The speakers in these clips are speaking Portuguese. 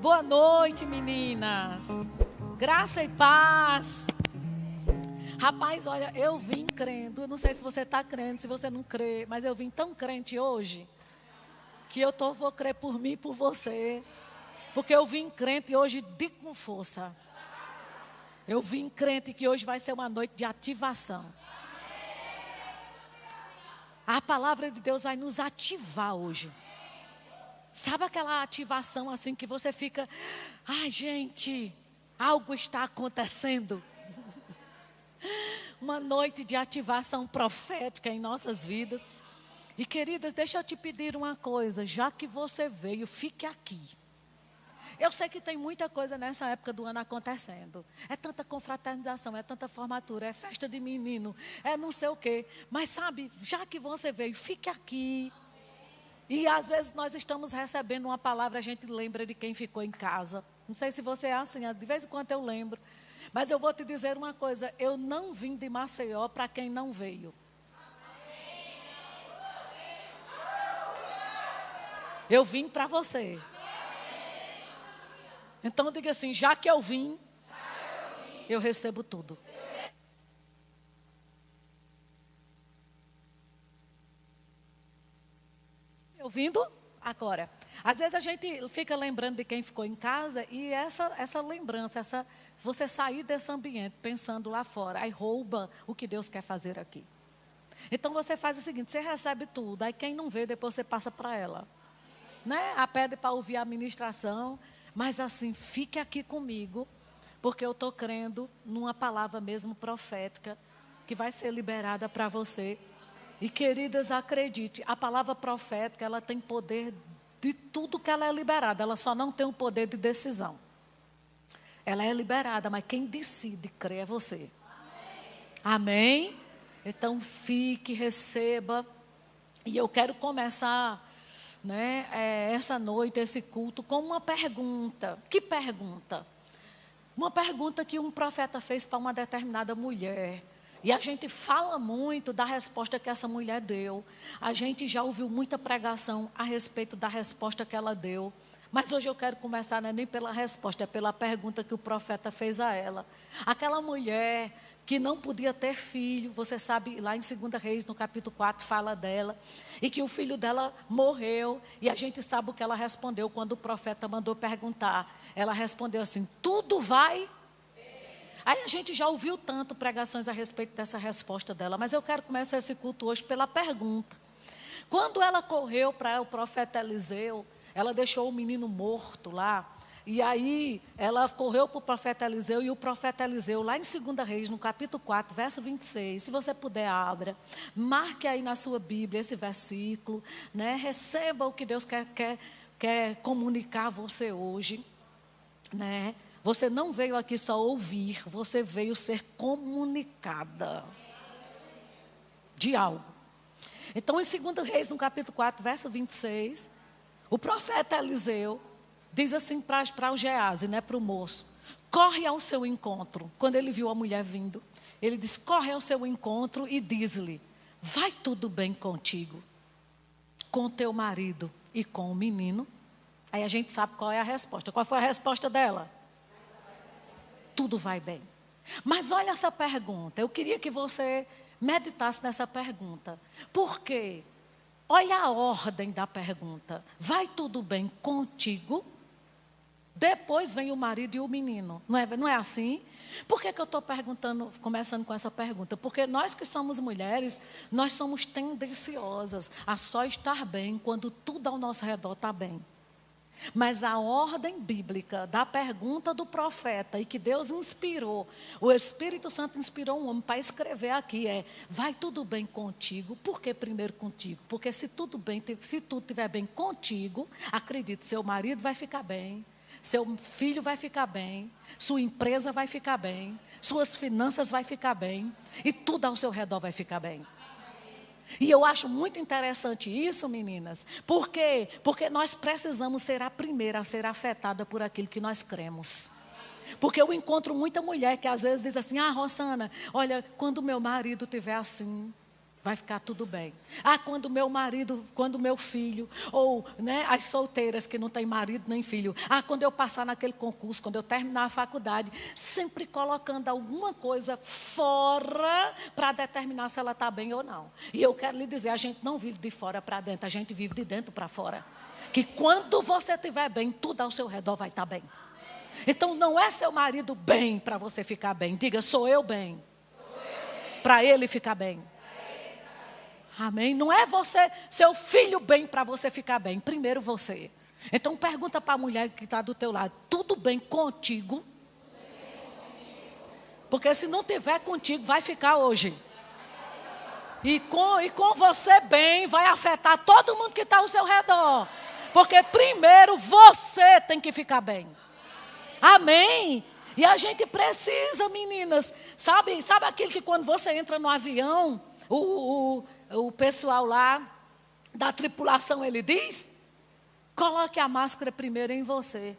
Boa noite, meninas. Graça e paz. Rapaz, olha, eu vim crendo. Eu não sei se você está crendo, se você não crê, mas eu vim tão crente hoje que vou crer por mim e por você. Porque eu vim crente hoje com força. Eu vim crente que hoje vai ser uma noite de ativação. A palavra de Deus vai nos ativar hoje. Sabe aquela ativação assim que você fica... Ai, gente, algo está acontecendo. Uma noite de ativação profética em nossas vidas. E queridas, deixa eu te pedir uma coisa. Já que você veio, fique aqui. Eu sei que tem muita coisa nessa época do ano acontecendo. É tanta confraternização, é tanta formatura, é festa de menino, é não sei o quê. Mas sabe, já que você veio, fique aqui. E às vezes nós estamos recebendo uma palavra, a gente lembra de quem ficou em casa. Não sei se você é assim, de vez em quando eu lembro. Mas eu vou te dizer uma coisa, eu não vim de Maceió para quem não veio. Eu vim para você. Então diga assim, já que eu vim, eu recebo tudo. Ouvindo? Agora, às vezes a gente fica lembrando de quem ficou em casa e essa lembrança, você sair desse ambiente pensando lá fora, aí rouba o que Deus quer fazer aqui. Então você faz o seguinte, você recebe tudo, aí quem não vê, depois você passa para ela. Né? A pede para ouvir a ministração, mas assim, fique aqui comigo, porque eu estou crendo numa palavra mesmo profética, que vai ser liberada para você. E queridas, acredite, a palavra profética, ela tem poder de tudo que ela é liberada, ela só não tem o poder de decisão. Ela é liberada, mas quem decide crer é você. Amém? Então fique, receba. E eu quero começar, né, essa noite, esse culto, com uma pergunta. Que pergunta? Uma pergunta que um profeta fez para uma determinada mulher. E a gente fala muito da resposta que essa mulher deu. A gente já ouviu muita pregação a respeito da resposta que ela deu. Mas hoje eu quero começar, não é nem pela resposta, é pela pergunta que o profeta fez a ela. Aquela mulher que não podia ter filho, você sabe, lá em 2 Reis, no capítulo 4, fala dela. E que o filho dela morreu. E a gente sabe o que ela respondeu quando o profeta mandou perguntar. Ela respondeu assim, tudo vai... Aí a gente já ouviu tanto pregações a respeito dessa resposta dela, mas eu quero começar esse culto hoje pela pergunta. Quando ela correu para o profeta Eliseu, ela deixou o menino morto lá, e aí ela correu para o profeta Eliseu, e o profeta Eliseu, lá em 2 Reis, no capítulo 4, verso 26, se você puder, abra, marque aí na sua Bíblia esse versículo, né? Receba o que Deus quer comunicar a você hoje, né? Você não veio aqui só ouvir, você veio ser comunicada de algo. Então, em 2 Reis, no capítulo 4, verso 26, o profeta Eliseu diz assim para o Geazi, né, para o moço, corre ao seu encontro. Quando ele viu a mulher vindo, ele disse, corre ao seu encontro e diz-lhe, vai tudo bem contigo, com teu marido e com o menino? Aí a gente sabe qual é a resposta. Qual foi a resposta dela? Tudo vai bem. Mas olha essa pergunta, eu queria que você meditasse nessa pergunta. Por quê? Olha a ordem da pergunta. Vai tudo bem contigo? Depois vem o marido e o menino. Não é assim? Por que eu estou começando com essa pergunta? Porque nós que somos mulheres, nós somos tendenciosas a só estar bem quando tudo ao nosso redor está bem. Mas a ordem bíblica da pergunta do profeta e que Deus inspirou, o Espírito Santo inspirou um homem para escrever aqui vai tudo bem contigo. Por que primeiro contigo? Porque se tudo estiver bem contigo, acredite, seu marido vai ficar bem, seu filho vai ficar bem, sua empresa vai ficar bem, suas finanças vai ficar bem e tudo ao seu redor vai ficar bem. E eu acho muito interessante isso, meninas. Por quê? Porque nós precisamos ser a primeira a ser afetada por aquilo que nós cremos. Porque eu encontro muita mulher que às vezes diz assim, Rosana, olha, quando meu marido estiver assim, vai ficar tudo bem. Quando meu marido, quando meu filho, ou as solteiras que não têm marido nem filho, quando eu passar naquele concurso, quando eu terminar a faculdade, sempre colocando alguma coisa fora para determinar se ela está bem ou não. E eu quero lhe dizer, a gente não vive de fora para dentro, a gente vive de dentro para fora. Que quando você estiver bem, tudo ao seu redor vai estar bem. Então não é seu marido bem para você ficar bem, diga, sou eu bem. Para ele ficar bem. Amém? Não é você, seu filho bem para você ficar bem. Primeiro você. Então pergunta para a mulher que está do teu lado. Tudo bem contigo? Porque se não tiver contigo, vai ficar hoje. E com você bem, vai afetar todo mundo que está ao seu redor. Porque primeiro você tem que ficar bem. Amém? E a gente precisa, meninas, sabe aquele que quando você entra no avião, o pessoal lá da tripulação, ele diz, coloque a máscara primeiro em você,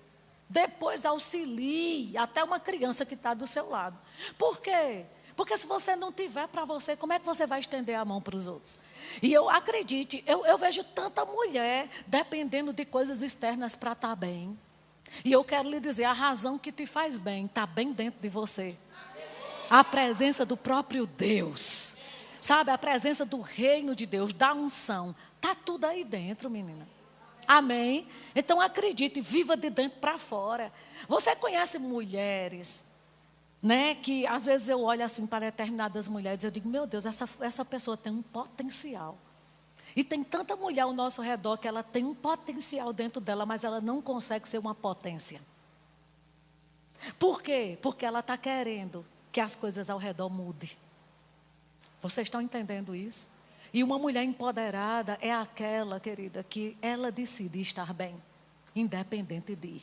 depois auxilie até uma criança que está do seu lado. Por quê? Porque se você não tiver para você, como é que você vai estender a mão para os outros? E acredite, eu vejo tanta mulher dependendo de coisas externas para estar bem. E eu quero lhe dizer, a razão que te faz bem, está bem dentro de você. A presença do próprio Deus. Sabe, a presença do reino de Deus, da unção. Está tudo aí dentro, menina. Amém? Então acredite, viva de dentro para fora. Você conhece mulheres, que às vezes eu olho assim para determinadas mulheres, eu digo, meu Deus, essa pessoa tem um potencial. E tem tanta mulher ao nosso redor que ela tem um potencial dentro dela, mas ela não consegue ser uma potência. Por quê? Porque ela está querendo que as coisas ao redor mudem. Vocês estão entendendo isso? E uma mulher empoderada é aquela, querida, que ela decide estar bem, independente de.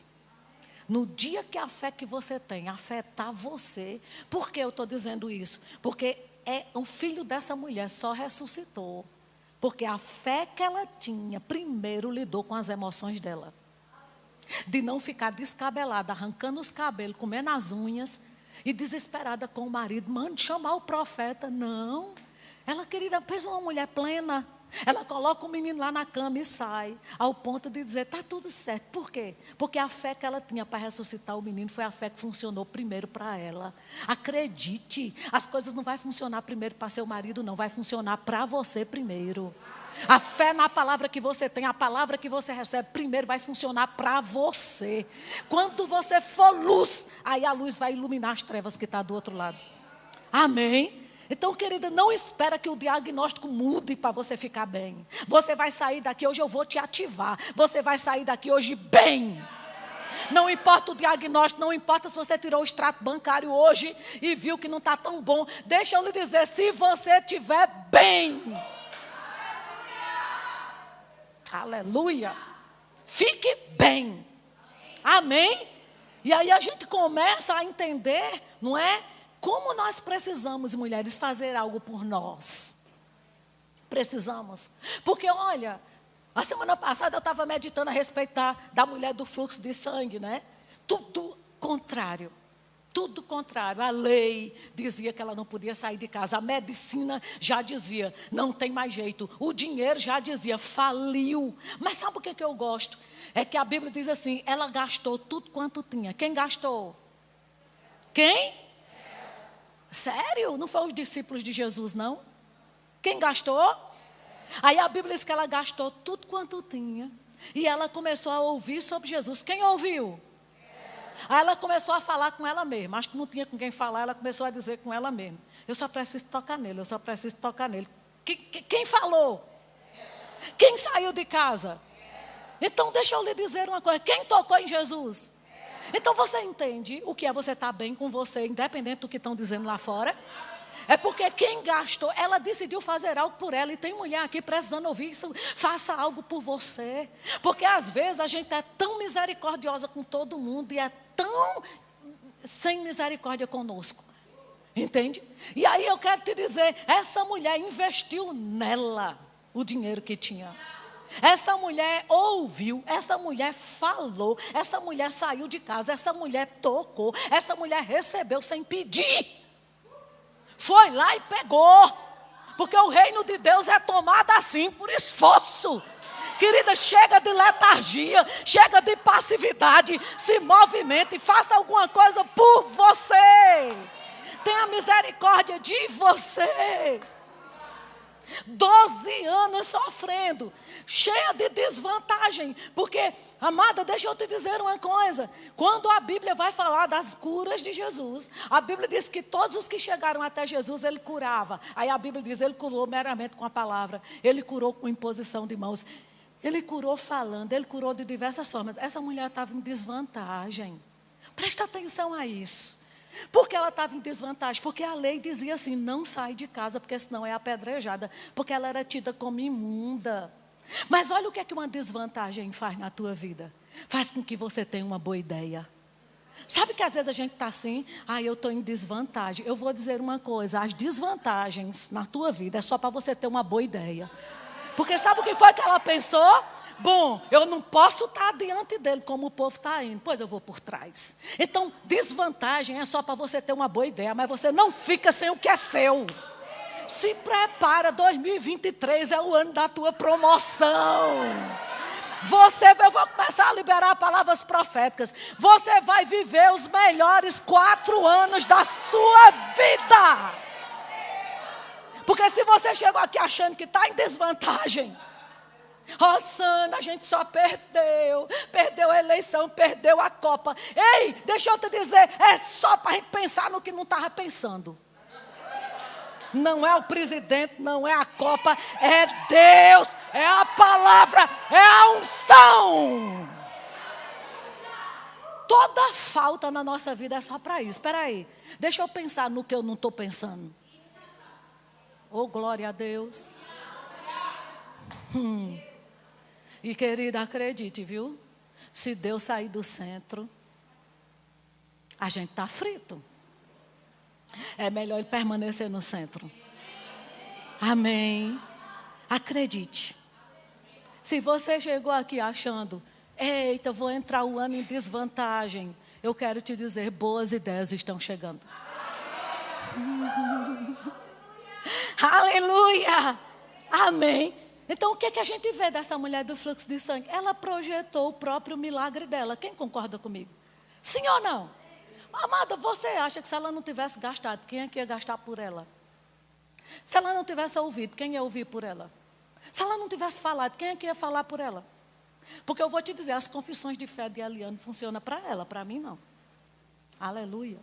No dia que a fé que você tem afetar você, por que eu estou dizendo isso? Porque o filho dessa mulher só ressuscitou. Porque a fé que ela tinha, primeiro lidou com as emoções dela. De não ficar descabelada, arrancando os cabelos, comendo as unhas, e desesperada com o marido, mande chamar o profeta. Não, ela querida, pensa uma mulher plena. Ela coloca o menino lá na cama e sai, ao ponto de dizer, está tudo certo. Por quê? Porque a fé que ela tinha para ressuscitar o menino foi a fé que funcionou primeiro para ela. Acredite, as coisas não vão funcionar primeiro para seu marido, não, vai funcionar para você primeiro. A fé na palavra que você tem, a palavra que você recebe, primeiro vai funcionar para você. Quando você for luz, aí a luz vai iluminar as trevas que estão do outro lado. Amém? Então, querida, não espera que o diagnóstico mude para você ficar bem. Você vai sair daqui, hoje eu vou te ativar. Você vai sair daqui hoje bem. Não importa o diagnóstico, não importa se você tirou o extrato bancário hoje e viu que não está tão bom. Deixa eu lhe dizer, se você estiver bem. Aleluia. Fique bem. Amém? E aí a gente começa a entender, não é? Como nós precisamos, mulheres, fazer algo por nós. Precisamos. Porque, olha, a semana passada eu estava meditando a respeito da mulher do fluxo de sangue, né? Tudo contrário. Tudo contrário. A lei dizia que ela não podia sair de casa. A medicina já dizia, não tem mais jeito. O dinheiro já dizia, faliu. Mas sabe o que eu gosto? É que a Bíblia diz assim, ela gastou tudo quanto tinha. Quem gastou? Quem? Sério? Não foram os discípulos de Jesus, não? Quem gastou? Aí a Bíblia diz que ela gastou tudo quanto tinha. E ela começou a ouvir sobre Jesus. Quem ouviu? Aí ela começou a falar com ela mesma. Acho que não tinha com quem falar, ela começou a dizer com ela mesma. Eu só preciso tocar nele, eu só preciso tocar nele. Quem falou? Quem saiu de casa? Então deixa eu lhe dizer uma coisa. Quem tocou em Jesus? Então você entende o que é você estar bem com você, independente do que estão dizendo lá fora? É porque quem gastou, ela decidiu fazer algo por ela. E tem mulher aqui precisando ouvir isso. Faça algo por você. Porque às vezes a gente é tão misericordiosa com todo mundo e é tão sem misericórdia conosco. Entende? E aí eu quero te dizer, essa mulher investiu nela o dinheiro que tinha. Essa mulher ouviu, essa mulher falou, essa mulher saiu de casa, essa mulher tocou, essa mulher recebeu sem pedir. Foi lá e pegou. Porque o reino de Deus é tomado assim, por esforço. Querida, chega de letargia, chega de passividade, se movimente e faça alguma coisa por você. Tenha misericórdia de você. 12 anos sofrendo, cheia de desvantagem, porque, amada, deixa eu te dizer uma coisa, quando a Bíblia vai falar das curas de Jesus, a Bíblia diz que todos os que chegaram até Jesus, ele curava. Aí a Bíblia diz, ele curou meramente com a palavra, ele curou com imposição de mãos, ele curou falando, ele curou de diversas formas. Essa mulher estava em desvantagem, presta atenção a isso. Por que ela estava em desvantagem? Porque a lei dizia assim, não sai de casa, porque senão é apedrejada. Porque ela era tida como imunda. Mas olha o que é que uma desvantagem faz na tua vida. Faz com que você tenha uma boa ideia. Sabe que às vezes a gente está assim, eu estou em desvantagem. Eu vou dizer uma coisa, as desvantagens na tua vida é só para você ter uma boa ideia. Porque sabe o que foi que ela pensou? Bom, eu não posso estar diante dele como o povo está indo, pois eu vou por trás. Então, desvantagem é só para você ter uma boa ideia, mas você não fica sem o que é seu. Se prepara, 2023 é o ano da tua promoção. Eu vou começar a liberar palavras proféticas. Você vai viver os melhores 4 anos da sua vida. Porque se você chegou aqui achando que está em desvantagem, Rosana, a gente só perdeu a eleição, perdeu a Copa. Ei, deixa eu te dizer, é só para a gente pensar no que não estava pensando. Não é o presidente, não é a Copa, é Deus, é a palavra, é a unção. Toda falta na nossa vida é só para isso. Espera aí, deixa eu pensar no que eu não estou pensando. Oh, glória a Deus. E querida, acredite, viu? Se Deus sair do centro, a gente está frito. É melhor ele permanecer no centro. Amém. Acredite. Se você chegou aqui achando, eita, vou entrar o ano em desvantagem, eu quero te dizer, boas ideias estão chegando. Aleluia. Amém. Então, o que a gente vê dessa mulher do fluxo de sangue? Ela projetou o próprio milagre dela. Quem concorda comigo? Sim ou não? Amada, você acha que se ela não tivesse gastado, quem é que ia gastar por ela? Se ela não tivesse ouvido, quem ia ouvir por ela? Se ela não tivesse falado, quem é que ia falar por ela? Porque eu vou te dizer, as confissões de fé de Eliane funcionam para ela, para mim não. Aleluia.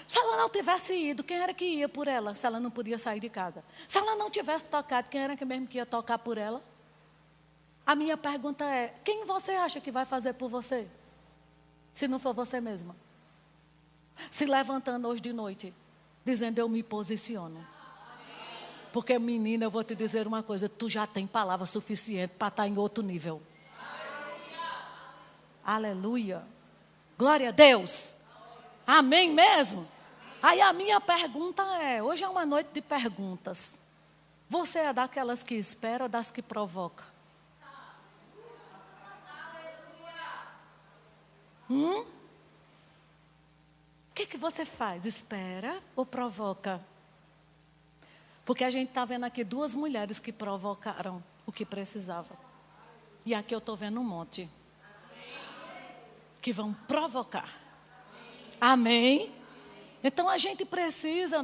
Se ela não tivesse ido, quem era que ia por ela, se ela não podia sair de casa? Se ela não tivesse tocado, quem era que mesmo que ia tocar por ela? A minha pergunta é, quem você acha que vai fazer por você? Se não for você mesma. Se levantando hoje de noite, dizendo, eu me posiciono. Porque, menina, eu vou te dizer uma coisa, tu já tem palavra suficiente para estar em outro nível. Aleluia. Glória a Deus. Amém mesmo? Aí a minha pergunta é, hoje é uma noite de perguntas. Você é daquelas que espera ou das que provoca? O que você faz? Espera ou provoca? Porque a gente está vendo aqui 2 mulheres que provocaram o que precisava. E aqui eu estou vendo um monte. Que vão provocar. Amém? Então a gente precisa,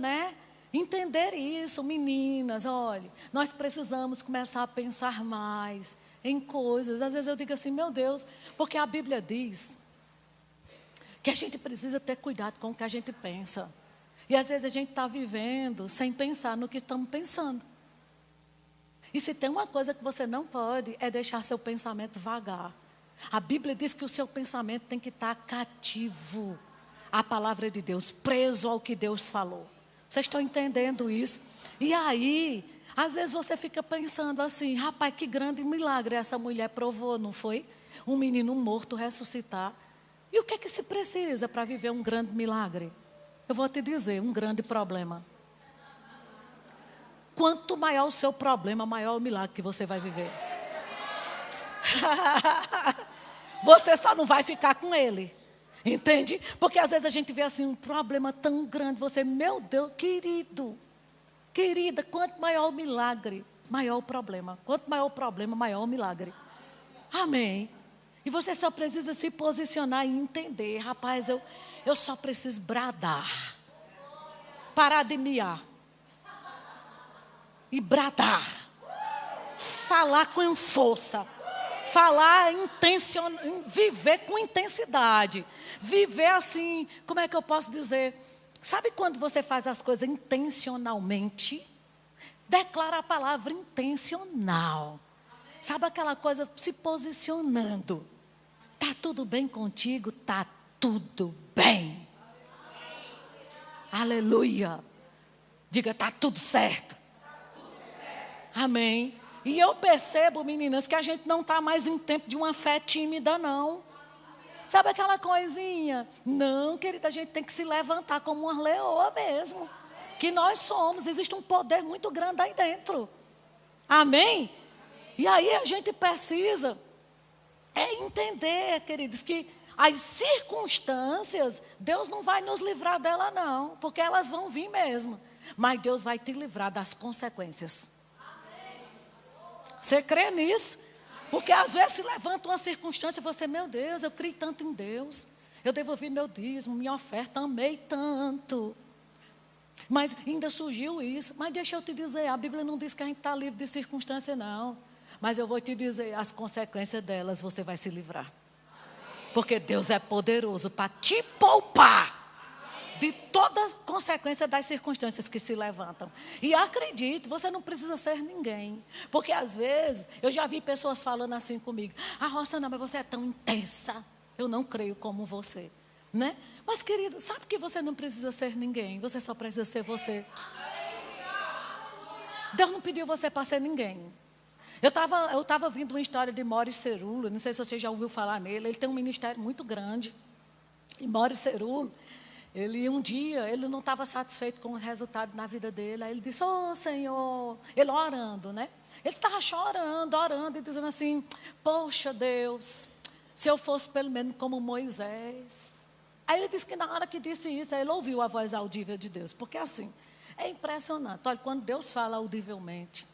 entender isso, meninas, olha, nós precisamos começar a pensar mais em coisas. Às vezes eu digo assim, meu Deus, porque a Bíblia diz que a gente precisa ter cuidado com o que a gente pensa. E às vezes a gente está vivendo sem pensar no que estamos pensando. E se tem uma coisa que você não pode, é deixar seu pensamento vagar. A Bíblia diz que o seu pensamento tem que estar cativo à palavra de Deus, preso ao que Deus falou. Vocês estão entendendo isso? E aí, às vezes você fica pensando assim, rapaz, que grande milagre essa mulher provou, não foi? Um menino morto ressuscitar. E o que é que se precisa para viver um grande milagre? Eu vou te dizer, um grande problema. Quanto maior o seu problema, maior o milagre que você vai viver. Você só não vai ficar com ele. Entende? Porque às vezes a gente vê assim um problema tão grande. Você, meu Deus, querido. Querida, quanto maior o milagre, maior o problema. Quanto maior o problema, maior o milagre. Amém. E você só precisa se posicionar e entender. Rapaz, eu só preciso bradar. Parar de miar. E bradar. Falar com força. Falar viver com intensidade. Viver assim, como é que eu posso dizer? Sabe quando você faz as coisas intencionalmente? Declara a palavra intencional. Sabe aquela coisa se posicionando. Está tudo bem contigo? Está tudo bem. Aleluia. Diga, está tudo certo. Amém. E eu percebo, meninas, que a gente não está mais em tempo de uma fé tímida, não. Sabe aquela coisinha? Não, querida, a gente tem que se levantar como uma leoa mesmo. Que nós somos, existe um poder muito grande aí dentro. Amém? E aí a gente precisa entender, queridos, que as circunstâncias, Deus não vai nos livrar dela não, porque elas vão vir mesmo. Mas Deus vai te livrar das consequências. Você crê nisso? Porque às vezes se levanta uma circunstância e você, meu Deus, eu criei tanto em Deus. Eu devolvi meu dízimo, minha oferta, amei tanto. Mas ainda surgiu isso. Mas deixa eu te dizer, a Bíblia não diz que a gente está livre de circunstância, não. Mas eu vou te dizer, as consequências delas você vai se livrar. Porque Deus é poderoso para te poupar de todas as consequências das circunstâncias que se levantam. E acredite, você não precisa ser ninguém. Porque às vezes, eu já vi pessoas falando assim comigo. Rosana, mas você é tão intensa. Eu não creio como você. Né? Mas querida, sabe que você não precisa ser ninguém. Você só precisa ser você. Deus não pediu você para ser ninguém. Eu estava ouvindo uma história de Maurice Cerullo. Não sei se você já ouviu falar nele. Ele tem um ministério muito grande. E Maurice Cerullo, um dia, ele não estava satisfeito com o resultado na vida dele. Aí ele disse, Senhor, ele orando, né? Ele estava chorando, orando e dizendo assim, poxa Deus, se eu fosse pelo menos como Moisés. Aí ele disse que na hora que disse isso, ele ouviu a voz audível de Deus. Porque assim, é impressionante. Olha, quando Deus fala audivelmente.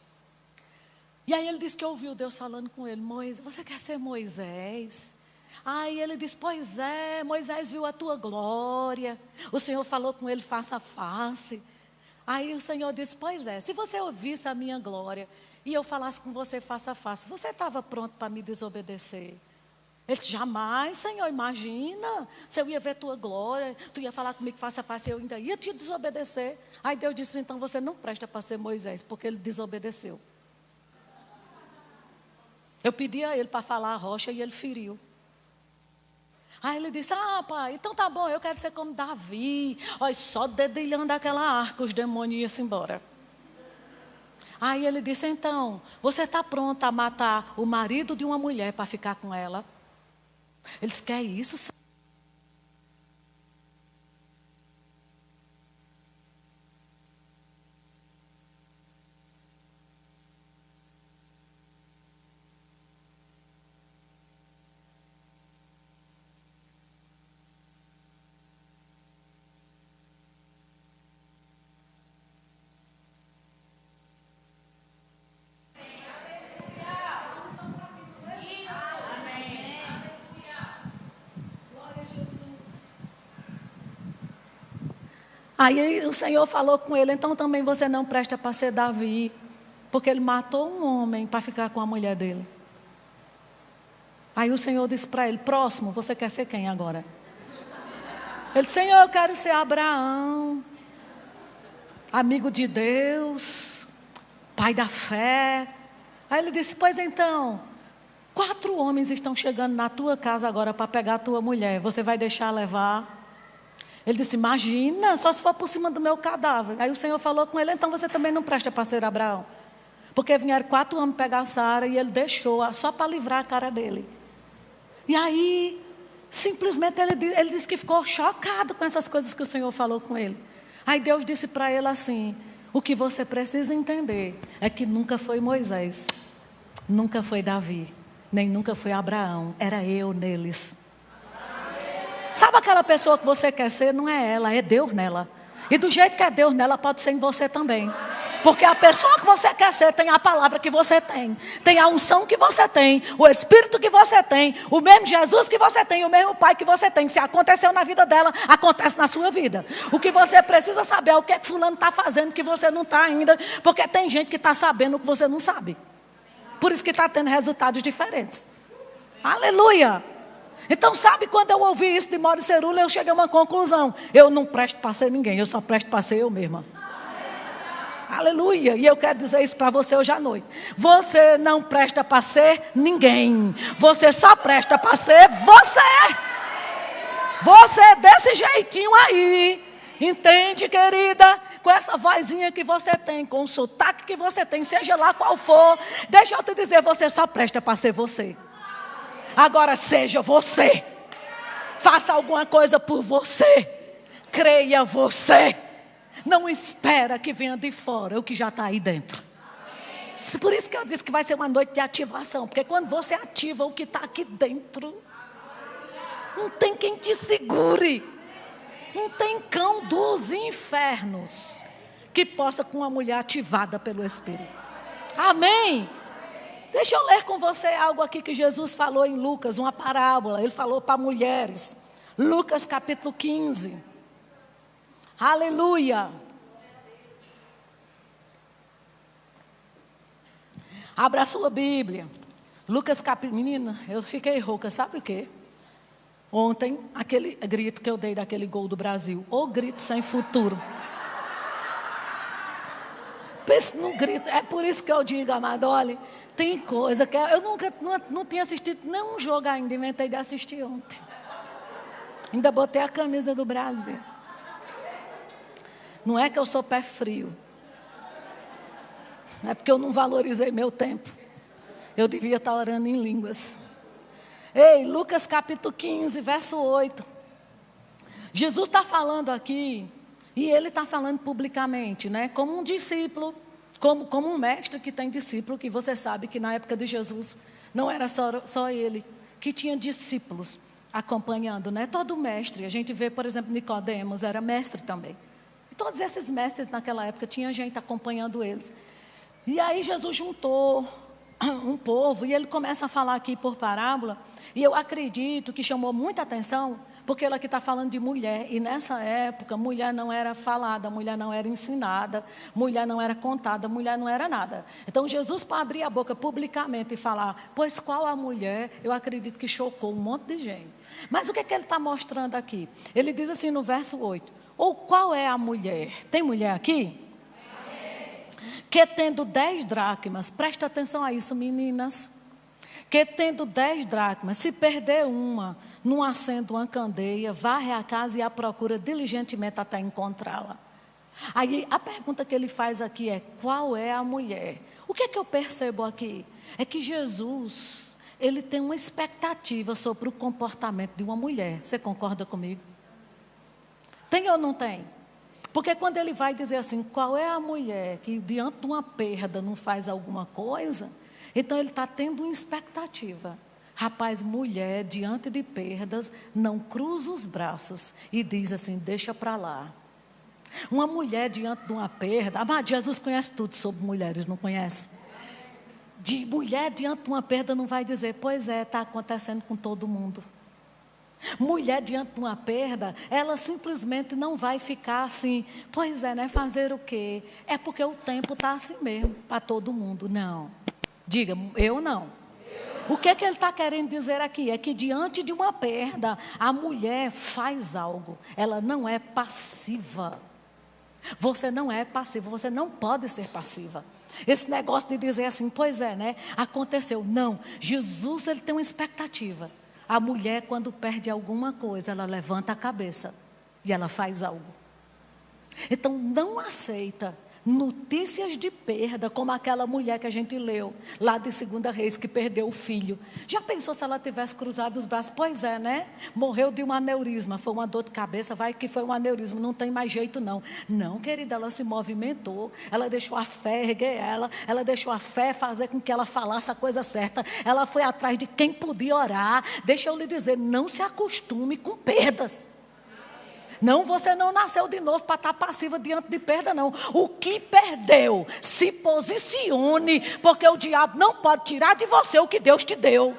E aí ele disse que ouviu Deus falando com ele, Moisés, você quer ser Moisés? Aí ele disse, pois é, Moisés viu a tua glória. O Senhor falou com ele face a face. Aí o Senhor disse, pois é, se você ouvisse a minha glória e eu falasse com você face a face, você estava pronto para me desobedecer? Ele disse, jamais, Senhor, imagina. Se eu ia ver tua glória, tu ia falar comigo face a face, eu ainda ia te desobedecer. Aí Deus disse, então você não presta para ser Moisés, porque ele desobedeceu. Eu pedi a ele para falar a rocha e ele feriu. Aí ele disse, pai, então tá bom, eu quero ser como Davi. Olha, só dedilhando aquela arca, os demônios iam-se embora. Aí ele disse, então, você está pronta a matar o marido de uma mulher para ficar com ela? Ele disse, que é isso, Senhor? Aí o Senhor falou com ele, então também você não presta para ser Davi, porque ele matou um homem para ficar com a mulher dele. Aí o Senhor disse para ele, próximo, você quer ser quem agora? Ele disse, Senhor, eu quero ser Abraão, amigo de Deus, pai da fé. Aí ele disse, pois então, 4 homens estão chegando na tua casa agora para pegar a tua mulher, você vai deixar levar? Ele disse, imagina, só se for por cima do meu cadáver. Aí o Senhor falou com ele, então você também não presta para ser Abraão. Porque vieram 4 homens pegar Sara e ele deixou, só para livrar a cara dele. E aí, simplesmente ele disse que ficou chocado com essas coisas que o Senhor falou com ele. Aí Deus disse para ele assim, o que você precisa entender é que nunca foi Moisés, nunca foi Davi, nem nunca foi Abraão, era eu neles. Sabe aquela pessoa que você quer ser? Não é ela, é Deus nela. E do jeito que é Deus nela, pode ser em você também. Porque a pessoa que você quer ser tem a palavra que você tem a unção que você tem, o Espírito que você tem, o mesmo Jesus que você tem, o mesmo Pai que você tem. Se aconteceu na vida dela, acontece na sua vida. O que você precisa saber é o que fulano está fazendo que você não está ainda, porque tem gente que está sabendo o que você não sabe. Por isso que está tendo resultados diferentes. Aleluia! Então, sabe, quando eu ouvi isso de Mauro Cerula, eu cheguei a uma conclusão. Eu não presto para ser ninguém, eu só presto para ser eu mesma. Aleluia! E eu quero dizer isso para você hoje à noite. Você não presta para ser ninguém. Você só presta para ser você. Você desse jeitinho aí. Entende, querida? Com essa vozinha que você tem, com o sotaque que você tem, seja lá qual for. Deixa eu te dizer, você só presta para ser você. Agora seja você. Faça alguma coisa por você. Creia você. Não espera que venha de fora o que já está aí dentro. Por isso que eu disse que vai ser uma noite de ativação. Porque quando você ativa o que está aqui dentro, não tem quem te segure. Não tem cão dos infernos que possa com uma mulher ativada pelo Espírito. Amém? Deixa eu ler com você algo aqui que Jesus falou em Lucas, uma parábola. Ele falou para mulheres. Lucas capítulo 15. Aleluia. Abra a sua Bíblia. Lucas capítulo... Menina, eu fiquei rouca, sabe o quê? Ontem, aquele grito que eu dei daquele gol do Brasil. Ô grito sem futuro. Pense no grito. É por isso que eu digo, amado, olha... Tem coisa que eu nunca não tinha assistido nenhum jogo ainda, inventei de assistir ontem. Ainda botei a camisa do Brasil. Não é que eu sou pé frio. É porque eu não valorizei meu tempo. Eu devia estar orando em línguas. Ei, Lucas capítulo 15, verso 8. Jesus está falando aqui, e ele está falando publicamente, né? Como um discípulo. Como um mestre que tem discípulo, que você sabe que na época de Jesus não era só ele, que tinha discípulos acompanhando, né? Todo mestre, a gente vê, por exemplo, Nicodemos era mestre também. E todos esses mestres naquela época tinha gente acompanhando eles. E aí Jesus juntou um povo e ele começa a falar aqui por parábola. E eu acredito que chamou muita atenção, porque ele aqui está falando de mulher. E nessa época, mulher não era falada, mulher não era ensinada, mulher não era contada, mulher não era nada. Então Jesus, para abrir a boca publicamente e falar, pois qual a mulher, eu acredito que chocou um monte de gente. Mas o que é que ele está mostrando aqui? Ele diz assim no verso 8, ou qual é a mulher? Tem mulher aqui? Que tendo 10 dracmas, presta atenção a isso, meninas. Que tendo 10 dracmas, se perder uma, não acende uma candeia, varre a casa e a procura diligentemente até encontrá-la. Aí a pergunta que ele faz aqui é, qual é a mulher? O que é que eu percebo aqui? É que Jesus, ele tem uma expectativa sobre o comportamento de uma mulher. Você concorda comigo? Tem ou não tem? Porque quando ele vai dizer assim, qual é a mulher que diante de uma perda não faz alguma coisa, então ele está tendo uma expectativa. Rapaz, mulher diante de perdas não cruza os braços e diz assim, deixa para lá. Uma mulher diante de uma perda, amado, Jesus conhece tudo sobre mulheres, não conhece? De mulher diante de uma perda não vai dizer, pois é, está acontecendo com todo mundo. Mulher diante de uma perda, ela simplesmente não vai ficar assim, pois é, né, fazer o quê? É porque o tempo está assim mesmo, para todo mundo. Não, diga, eu não. O que é que ele está querendo dizer aqui? É que diante de uma perda, a mulher faz algo, ela não é passiva. Você não é passiva, você não pode ser passiva. Esse negócio de dizer assim, pois é, né, aconteceu. Não, Jesus, ele tem uma expectativa. A mulher, quando perde alguma coisa, ela levanta a cabeça e ela faz algo. Então, não aceita notícias de perda, como aquela mulher que a gente leu, lá de 2 Reis, que perdeu o filho. Já pensou se ela tivesse cruzado os braços? Pois é, né? Morreu de um aneurisma, foi uma dor de cabeça, vai que foi um aneurisma, não tem mais jeito não. Não, querida, ela se movimentou, ela deixou a fé erguer ela deixou a fé fazer com que ela falasse a coisa certa, ela foi atrás de quem podia orar. Deixa eu lhe dizer, não se acostume com perdas. Não, você não nasceu de novo para estar passiva diante de perda, não. O que perdeu, se posicione, porque o diabo não pode tirar de você o que Deus te deu.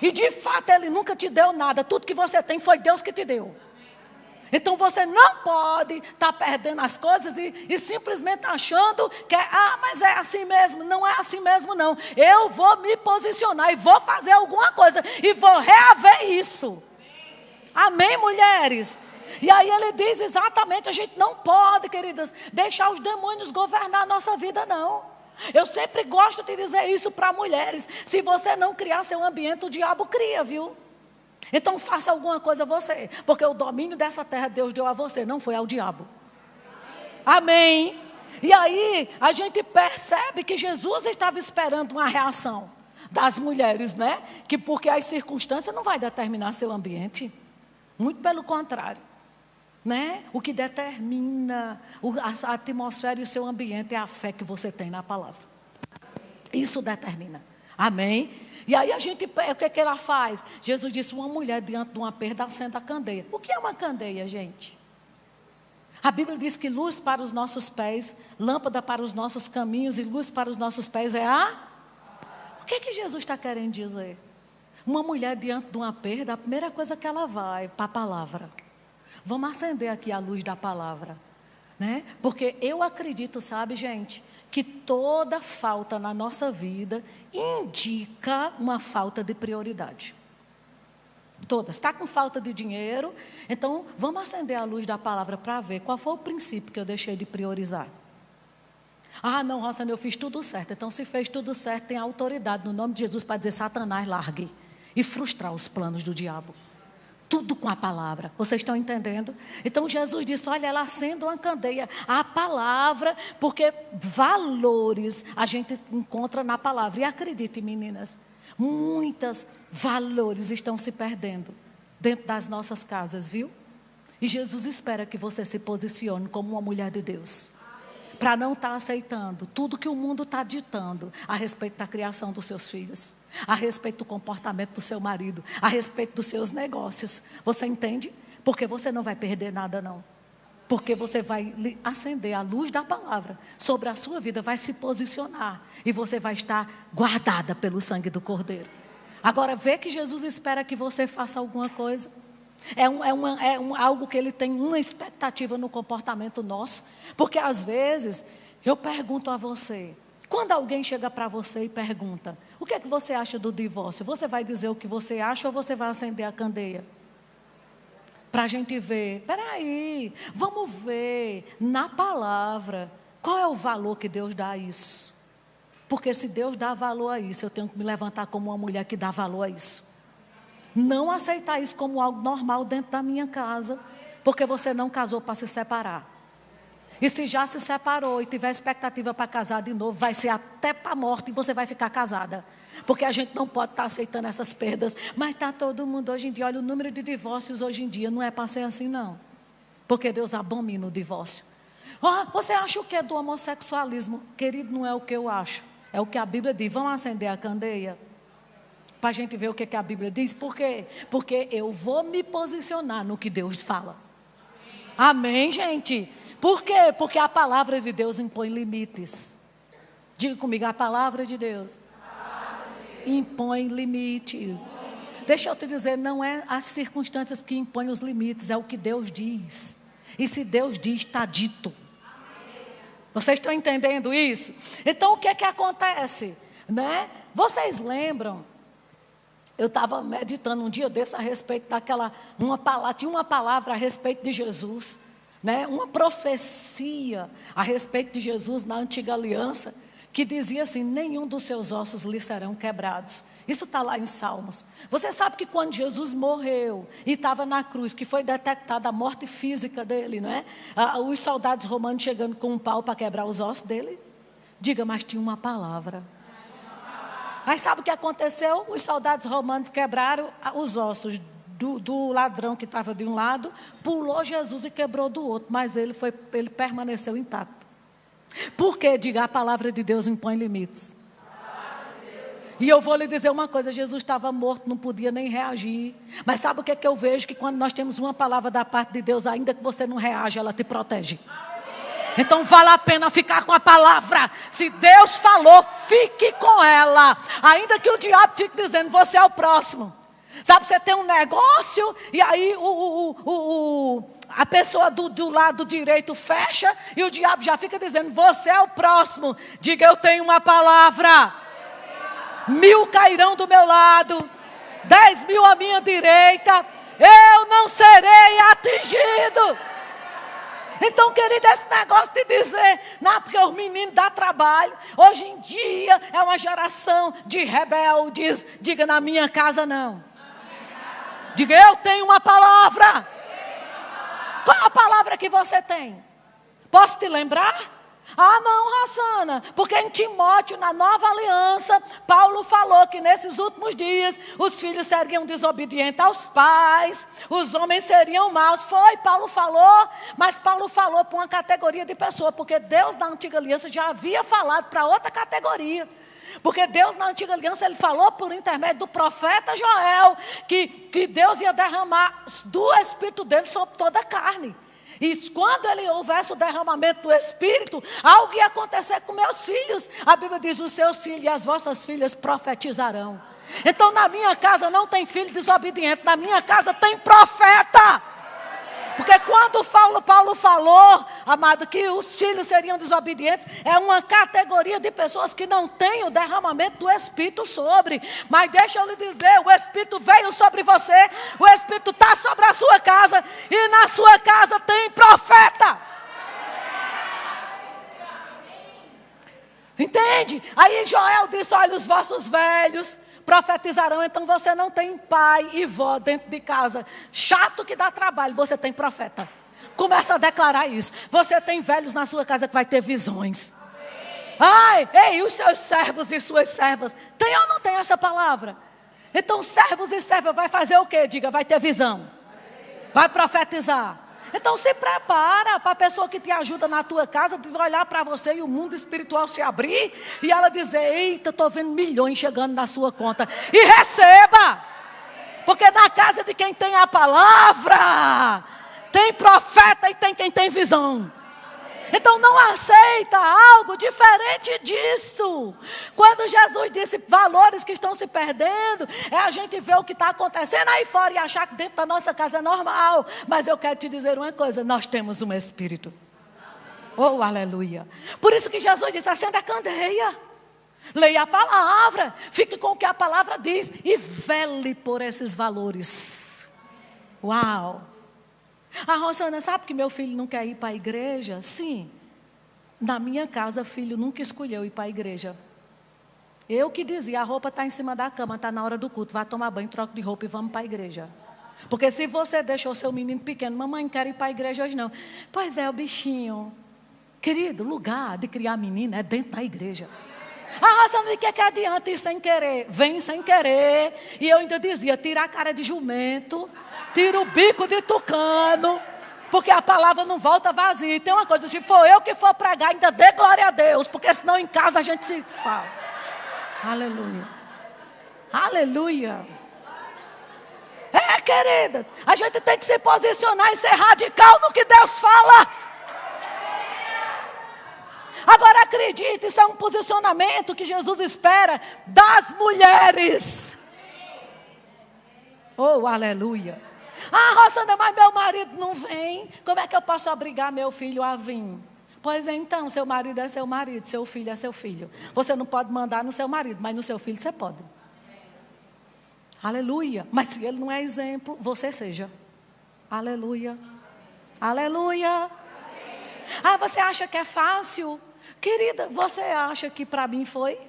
E de fato ele nunca te deu nada. Tudo que você tem foi Deus que te deu. Então você não pode estar perdendo as coisas e simplesmente achando que mas é assim mesmo. Não é assim mesmo não. Eu vou me posicionar e vou fazer alguma coisa e vou reaver isso. Amém, mulheres? E aí ele diz exatamente, a gente não pode, queridas, deixar os demônios governar a nossa vida, não. Eu sempre gosto de dizer isso para mulheres. Se você não criar seu ambiente, o diabo cria, viu? Então faça alguma coisa você, porque o domínio dessa terra Deus deu a você, não foi ao diabo. Amém? E aí a gente percebe que Jesus estava esperando uma reação das mulheres, né? Que porque as circunstâncias não vai determinar seu ambiente. Muito pelo contrário, né? O que determina a atmosfera e o seu ambiente é a fé que você tem na palavra. Isso determina. Amém? E aí o que ela faz? Jesus disse, uma mulher diante de uma perda acende a candeia. O que é uma candeia, gente? A Bíblia diz que luz para os nossos pés, lâmpada para os nossos caminhos e luz para os nossos pés é a... O que Jesus está querendo dizer? Uma mulher diante de uma perda, a primeira coisa que ela vai para a palavra. Vamos acender aqui a luz da palavra, né? Porque eu acredito, sabe, gente, que toda falta na nossa vida indica uma falta de prioridade. Todas. Está com falta de dinheiro, então vamos acender a luz da palavra para ver qual foi o princípio que eu deixei de priorizar. Não, Rosana, eu fiz tudo certo. Então, se fez tudo certo, tem autoridade no nome de Jesus para dizer, Satanás, largue. E frustrar os planos do diabo. Tudo com a palavra. Vocês estão entendendo? Então Jesus disse, olha, ela acende uma candeia. A palavra, porque valores a gente encontra na palavra. E acredite, meninas, muitos valores estão se perdendo dentro das nossas casas, viu? E Jesus espera que você se posicione como uma mulher de Deus. Para não estar aceitando tudo que o mundo está ditando a respeito da criação dos seus filhos, a respeito do comportamento do seu marido, a respeito dos seus negócios. Você entende? Porque você não vai perder nada, não. Porque você vai acender a luz da palavra sobre a sua vida, vai se posicionar e você vai estar guardada pelo sangue do Cordeiro. Agora, vê que Jesus espera que você faça alguma coisa. Algo que ele tem uma expectativa no comportamento nosso. Porque às vezes, eu pergunto a você, quando alguém chega para você e pergunta, o que é que você acha do divórcio? Você vai dizer o que você acha ou você vai acender a candeia? Para a gente ver, peraí, vamos ver na palavra, qual é o valor que Deus dá a isso? Porque se Deus dá valor a isso, eu tenho que me levantar como uma mulher que dá valor a isso. Não aceitar isso como algo normal dentro da minha casa, porque você não casou para se separar. E se já se separou e tiver expectativa para casar de novo, vai ser até para a morte e você vai ficar casada. Porque a gente não pode estar aceitando essas perdas. Mas está todo mundo hoje em dia, olha o número de divórcios hoje em dia, não é para ser assim não. Porque Deus abomina o divórcio. Você acha o que é do homossexualismo? Querido, não é o que eu acho. É o que a Bíblia diz. Vamos acender a candeia? Para a gente ver o que a Bíblia diz. Por quê? Porque eu vou me posicionar no que Deus fala. Amém, gente? Por quê? Porque a palavra de Deus impõe limites. Diga comigo, a palavra de Deus impõe limites. Deixa eu te dizer, não é as circunstâncias que impõem os limites, é o que Deus diz. E se Deus diz, está dito. Vocês estão entendendo isso? Então o que é que acontece? Né? Vocês lembram? Eu estava meditando um dia desse a respeito daquela, tinha uma palavra a respeito de Jesus, né? Uma profecia a respeito de Jesus na antiga aliança, que dizia assim, nenhum dos seus ossos lhe serão quebrados. Isso está lá em Salmos. Você sabe que quando Jesus morreu e estava na cruz, que foi detectada a morte física dele, não é? Os soldados romanos chegando com um pau para quebrar os ossos dele? Diga, mas tinha uma palavra. Aí sabe o que aconteceu? Os soldados romanos quebraram os ossos do ladrão que estava de um lado, pulou Jesus e quebrou do outro, mas ele permaneceu intacto. Por quê? Diga, a palavra de Deus impõe limites. E eu vou lhe dizer uma coisa, Jesus estava morto, não podia nem reagir. Mas sabe o que é que eu vejo? Que quando nós temos uma palavra da parte de Deus, ainda que você não reage, ela te protege. Então vale a pena ficar com a palavra. Se Deus falou, fique com ela. Ainda que o diabo fique dizendo, você é o próximo. Sabe, você tem um negócio e aí a pessoa do lado direito fecha e o diabo já fica dizendo, você é o próximo. Diga, eu tenho uma palavra. 1000 cairão do meu lado, 10.000 à minha direita, eu não serei atingido. Então, querido, esse negócio de dizer, não, porque os meninos dão trabalho, hoje em dia é uma geração de rebeldes, diga, na minha casa não. Diga, eu tenho uma palavra. Qual a palavra que você tem? Posso te lembrar? Ah, não, Rosana, porque em Timóteo, na nova aliança, Paulo falou que nesses últimos dias, os filhos seriam desobedientes aos pais, os homens seriam maus. Foi, Paulo falou, mas Paulo falou para uma categoria de pessoa, porque Deus na antiga aliança já havia falado para outra categoria. Porque Deus na antiga aliança, Ele falou por intermédio do profeta Joel, que Deus ia derramar do Espírito dele sobre toda a carne. E quando ele houvesse o derramamento do Espírito, algo ia acontecer com meus filhos. A Bíblia diz, os seus filhos e as vossas filhas profetizarão. Então na minha casa não tem filho desobediente, na minha casa tem profeta. Porque quando Paulo falou, amado, que os filhos seriam desobedientes, é uma categoria de pessoas que não têm o derramamento do Espírito sobre. Mas deixa eu lhe dizer, o Espírito veio sobre você, o Espírito está sobre a sua casa, e na sua casa tem profeta. Entende? Aí Joel disse, olha, os vossos velhos profetizarão. Então você não tem pai e vó dentro de casa, chato que dá trabalho, você tem profeta. Começa a declarar isso. Você tem velhos na sua casa que vai ter visões. Ai, ei, os seus servos e suas servas, tem ou não tem essa palavra? Então servos e servas vai fazer o quê? Diga, vai ter visão, vai profetizar. Então se prepara para a pessoa que te ajuda na tua casa, de olhar para você e o mundo espiritual se abrir, e ela dizer, eita, estou vendo milhões chegando na sua conta. E receba! Porque na casa de quem tem a palavra, tem profeta e tem quem tem visão. Então não aceita algo diferente disso. Quando Jesus disse valores que estão se perdendo, é a gente ver o que está acontecendo aí fora e achar que dentro da nossa casa é normal. Mas eu quero te dizer uma coisa, nós temos um Espírito. Oh, aleluia. Por isso que Jesus disse, acenda a candeia. Leia a palavra, fique com o que a palavra diz e vele por esses valores. Uau! Ah, Rosana, sabe que meu filho não quer ir para a igreja? Sim. Na minha casa, filho nunca escolheu ir para a igreja. Eu que dizia, a roupa está em cima da cama, está na hora do culto, vai tomar banho, troca de roupa e vamos para a igreja. Porque se você deixou seu menino pequeno, mamãe não quer ir para a igreja hoje não. Pois é, o bichinho. Querido, lugar de criar menino é dentro da igreja. Ah, Rosana, de que adianta ir sem querer? Vem sem querer. E eu ainda dizia, tira a cara de jumento, tira o bico de tucano, porque a palavra não volta vazia. E tem uma coisa, se for eu que for pregar, ainda dê glória a Deus, porque senão em casa a gente se fala. Aleluia. Aleluia. É, queridas, a gente tem que se posicionar e ser radical no que Deus fala. Agora acredite, isso é um posicionamento que Jesus espera das mulheres. Oh, aleluia. Ah, Rosana, mas meu marido não vem. Como é que eu posso obrigar meu filho a vir? Pois é, então, seu marido é seu marido, seu filho é seu filho. Você não pode mandar no seu marido, mas no seu filho você pode. Aleluia. Mas se ele não é exemplo, você seja. Aleluia. Aleluia. Ah, você acha que é fácil? Querida, você acha que para mim foi?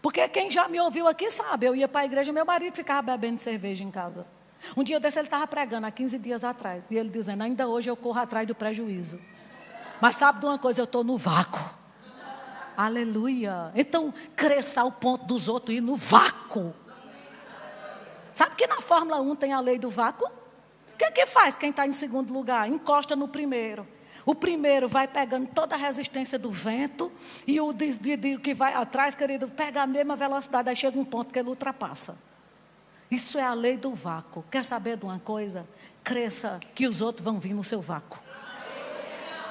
Porque quem já me ouviu aqui sabe, eu ia para a igreja, meu marido ficava bebendo cerveja em casa. Um dia desse ele estava pregando, há 15 dias atrás, e ele dizendo, ainda hoje eu corro atrás do prejuízo. Mas sabe de uma coisa, eu estou no vácuo. Aleluia. Então, cresça ao ponto dos outros ir no vácuo. Sabe que na Fórmula 1 tem a lei do vácuo? O que faz quem está em segundo lugar? Encosta no primeiro. O primeiro vai pegando toda a resistência do vento, e o que vai atrás, querido, pega a mesma velocidade, aí chega um ponto que ele ultrapassa. Isso é a lei do vácuo. Quer saber de uma coisa? Cresça que os outros vão vir no seu vácuo.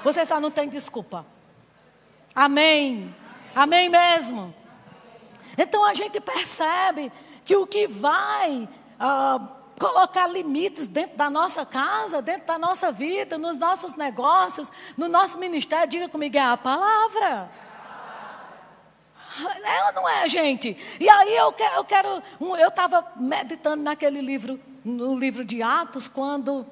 Você só não tem desculpa. Amém. Amém mesmo. Então a gente percebe que o que vai colocar limites dentro da nossa casa, dentro da nossa vida, nos nossos negócios, no nosso ministério, diga comigo, é a palavra. É ou não é, gente? E aí eu estava meditando naquele livro, no livro de Atos, quando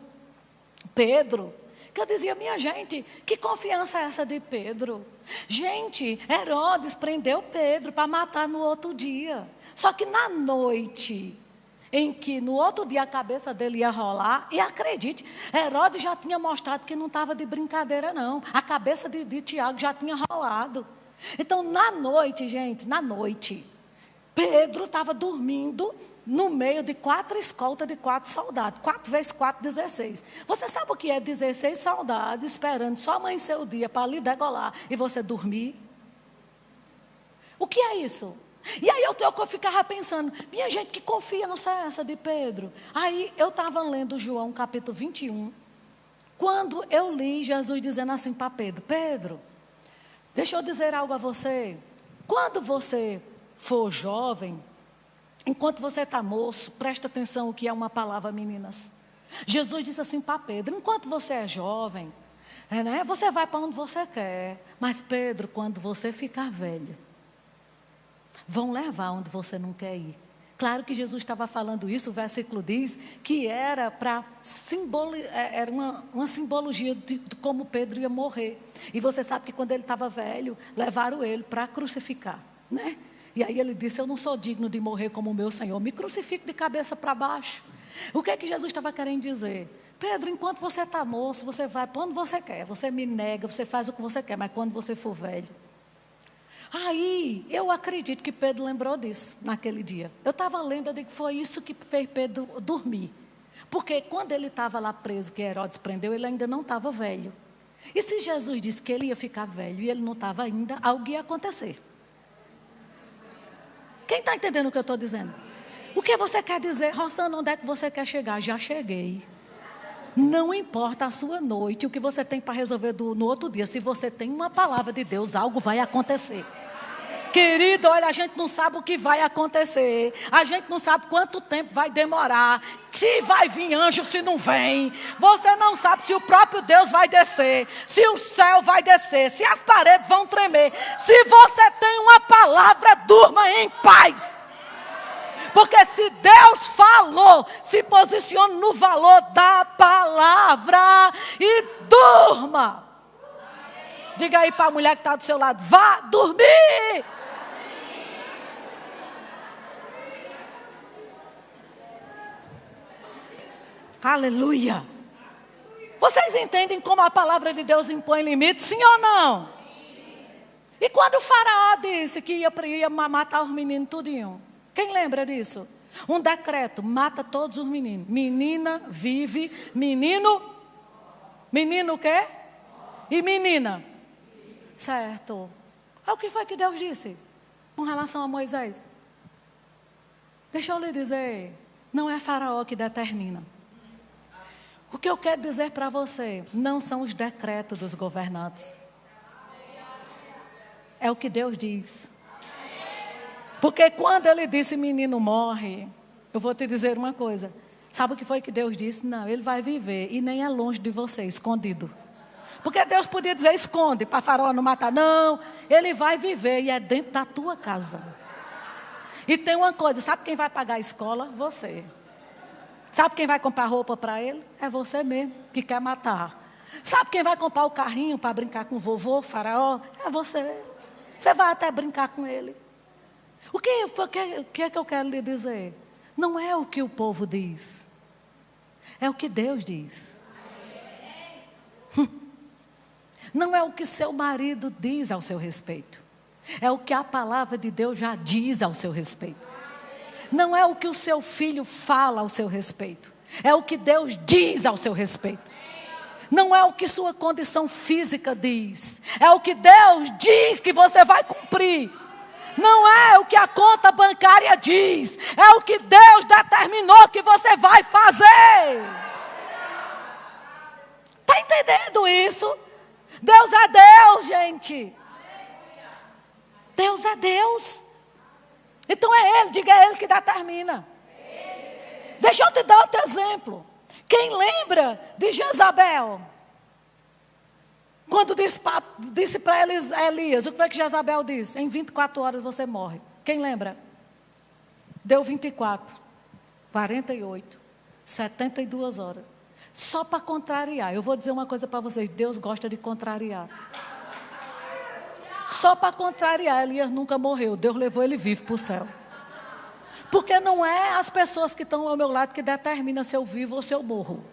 Pedro, que eu dizia, minha gente, que confiança é essa de Pedro? Gente, Herodes prendeu Pedro para matar no outro dia. Só que na noite em que no outro dia a cabeça dele ia rolar, e acredite, Herodes já tinha mostrado que não estava de brincadeira não. A cabeça de Tiago já tinha rolado. Então na noite, gente, na noite, Pedro estava dormindo no meio de 4 escoltas de 4 soldados. 4 vezes 4, 16. Você sabe o que é 16 soldados esperando só amanhecer o dia para lhe degolar e você dormir? O que é isso? E aí eu ficava pensando, minha gente, que confiança é essa de Pedro? Aí eu estava lendo João capítulo 21, quando eu li Jesus dizendo assim para Pedro, Pedro, deixa eu dizer algo a você, quando você for jovem, enquanto você está moço, presta atenção o que é uma palavra, meninas. Jesus disse assim para Pedro, enquanto você é jovem, você vai para onde você quer, mas Pedro, quando você ficar velho, vão levar onde você não quer ir. Claro que Jesus estava falando isso, o versículo diz que era para era uma simbologia de como Pedro ia morrer. E você sabe que quando ele estava velho, levaram ele para crucificar, né? E aí ele disse, eu não sou digno de morrer como o meu Senhor, me crucifique de cabeça para baixo. O que é que Jesus estava querendo dizer? Pedro, enquanto você está moço, você vai para onde você quer, você me nega, você faz o que você quer, mas quando você for velho. Aí, eu acredito que Pedro lembrou disso naquele dia. Eu estava lendo, eu digo que foi isso que fez Pedro dormir. Porque quando ele estava lá preso, que Herodes prendeu, ele ainda não estava velho. E se Jesus disse que ele ia ficar velho e ele não estava ainda, algo ia acontecer. Quem está entendendo o que eu estou dizendo? O que você quer dizer? Rossana, onde é que você quer chegar? Já cheguei. Não importa a sua noite, o que você tem para resolver no outro dia. Se você tem uma palavra de Deus, algo vai acontecer. Querido, olha, a gente não sabe o que vai acontecer. A gente não sabe quanto tempo vai demorar. Se vai vir anjo, se não vem. Você não sabe se o próprio Deus vai descer. Se o céu vai descer. Se as paredes vão tremer. Se você tem uma palavra, durma em paz. Porque se Deus falou, se posicione no valor da palavra e durma. Diga aí para a mulher que está do seu lado, vá dormir. Aleluia. Vocês entendem como a palavra de Deus impõe limites, sim ou não? E quando o faraó disse que ia matar os meninos tudinho? Quem lembra disso? Um decreto, mata todos os meninos. Menina vive, menino o quê? E menina? Certo. O que foi que Deus disse com relação a Moisés? Deixa eu lhe dizer, não é faraó que determina. O que eu quero dizer para você, não são os decretos dos governantes. É o que Deus diz. Porque quando ele disse menino morre, eu vou te dizer uma coisa. Sabe o que foi que Deus disse? Não, ele vai viver e nem é longe de você, escondido. Porque Deus podia dizer esconde para faraó não matar. Não, ele vai viver e é dentro da tua casa. E tem uma coisa, sabe quem vai pagar a escola? Você. Sabe quem vai comprar roupa para ele? É você mesmo, que quer matar. Sabe quem vai comprar o carrinho para brincar com o vovô, faraó? É você. Você vai até brincar com ele. O que é que eu quero lhe dizer? Não é o que o povo diz. É o que Deus diz. Não é o que seu marido diz ao seu respeito. É o que a palavra de Deus já diz ao seu respeito. Não é o que o seu filho fala ao seu respeito. É o que Deus diz ao seu respeito. Não é o que sua condição física diz. É o que Deus diz que você vai cumprir. Não é o que a conta bancária diz. É o que Deus determinou que você vai fazer. Está entendendo isso? Deus é Deus, gente. Deus é Deus. Então é Ele, diga a Ele que determina. Deixa eu te dar outro exemplo. Quem lembra de Jezabel? Quando disse para Elias, o que foi que Jezabel disse? Em 24 horas você morre. Quem lembra? Deu 24, 48, 72 horas. Só para contrariar. Eu vou dizer uma coisa para vocês. Deus gosta de contrariar. Só para contrariar. Elias nunca morreu. Deus levou ele vivo para o céu. Porque não é as pessoas que estão ao meu lado que determinam se eu vivo ou se eu morro.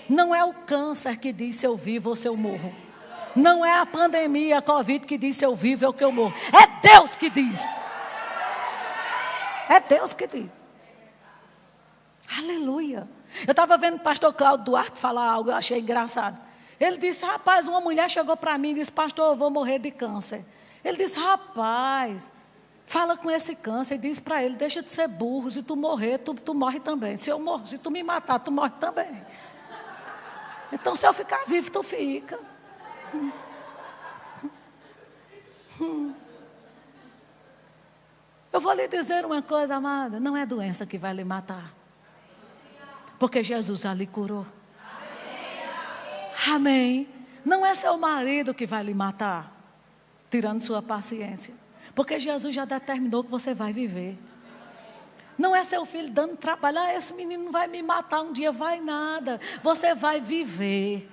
Não é o câncer que diz se eu vivo ou se eu morro. Não é a pandemia, a Covid que diz se eu vivo ou que eu morro. É Deus que diz. É Deus que diz. Aleluia. Eu estava vendo o pastor Cláudio Duarte falar algo, eu achei engraçado. Ele disse, rapaz, uma mulher chegou para mim e disse, pastor, eu vou morrer de câncer. Ele disse, rapaz, fala com esse câncer e diz para ele, deixa de ser burro, se tu morrer, tu morre também. Se tu me matar, tu morre também. Então, se eu ficar vivo, tu fica. Eu vou lhe dizer uma coisa, amada, não é doença que vai lhe matar. Porque Jesus já lhe curou. Amém. Não é seu marido que vai lhe matar, tirando sua paciência. Porque Jesus já determinou que você vai viver. Não é seu filho dando trabalho. Esse menino vai me matar um dia. Vai nada. Você vai viver.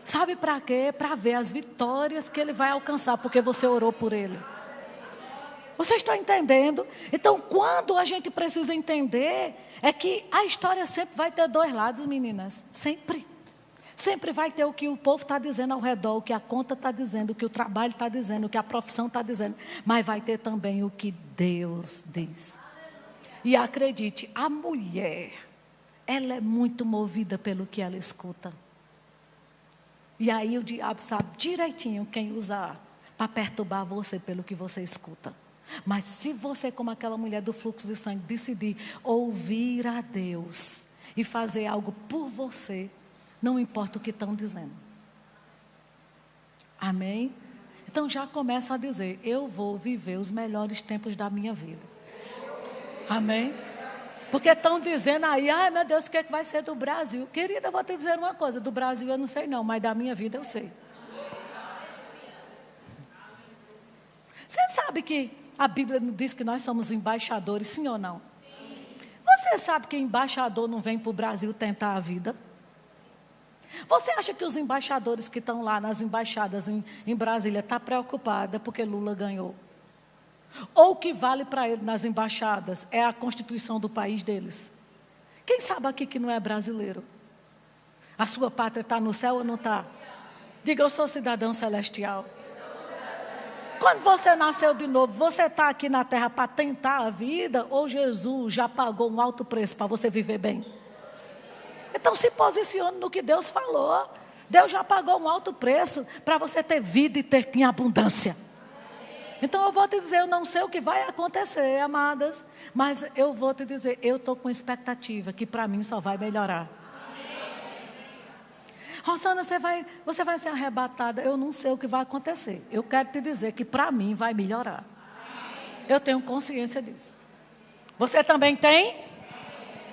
Sabe para quê? Para ver as vitórias que ele vai alcançar. Porque você orou por ele. Você está entendendo? Então, quando a gente precisa entender, é que a história sempre vai ter dois lados, meninas. Sempre. Sempre vai ter o que o povo está dizendo ao redor, o que a conta está dizendo, o que o trabalho está dizendo, o que a profissão está dizendo. Mas vai ter também o que Deus diz. E acredite, a mulher, ela é muito movida pelo que ela escuta. E aí o diabo sabe direitinho quem usar para perturbar você pelo que você escuta. Mas se você, como aquela mulher do fluxo de sangue, decidir ouvir a Deus e fazer algo por você, não importa o que estão dizendo. Amém? Então já começa a dizer, eu vou viver os melhores tempos da minha vida. Amém? Porque estão dizendo aí, ai meu Deus, o que é que vai ser do Brasil? Querida, eu vou te dizer uma coisa, do Brasil eu não sei não, mas da minha vida eu sei. Você sabe que a Bíblia diz que nós somos embaixadores, sim ou não? Sim. Você sabe que embaixador não vem para o Brasil tentar a vida? Você acha que os embaixadores que estão lá nas embaixadas em Brasília estão preocupados porque Lula ganhou? Ou o que vale para ele nas embaixadas é a Constituição do país deles? Quem sabe aqui que não é brasileiro? A sua pátria está no céu ou não está? Diga, eu sou cidadão celestial. Quando você nasceu de novo, você está aqui na terra para tentar a vida? Ou Jesus já pagou um alto preço para você viver bem? Então se posicione no que Deus falou. Deus já pagou um alto preço para você ter vida e ter em abundância. Então eu vou te dizer, eu não sei o que vai acontecer, amadas, mas eu vou te dizer, eu estou com expectativa que para mim só vai melhorar. Rosana, você vai ser arrebatada, eu não sei o que vai acontecer. Eu quero te dizer que para mim vai melhorar. Eu tenho consciência disso. Você também tem?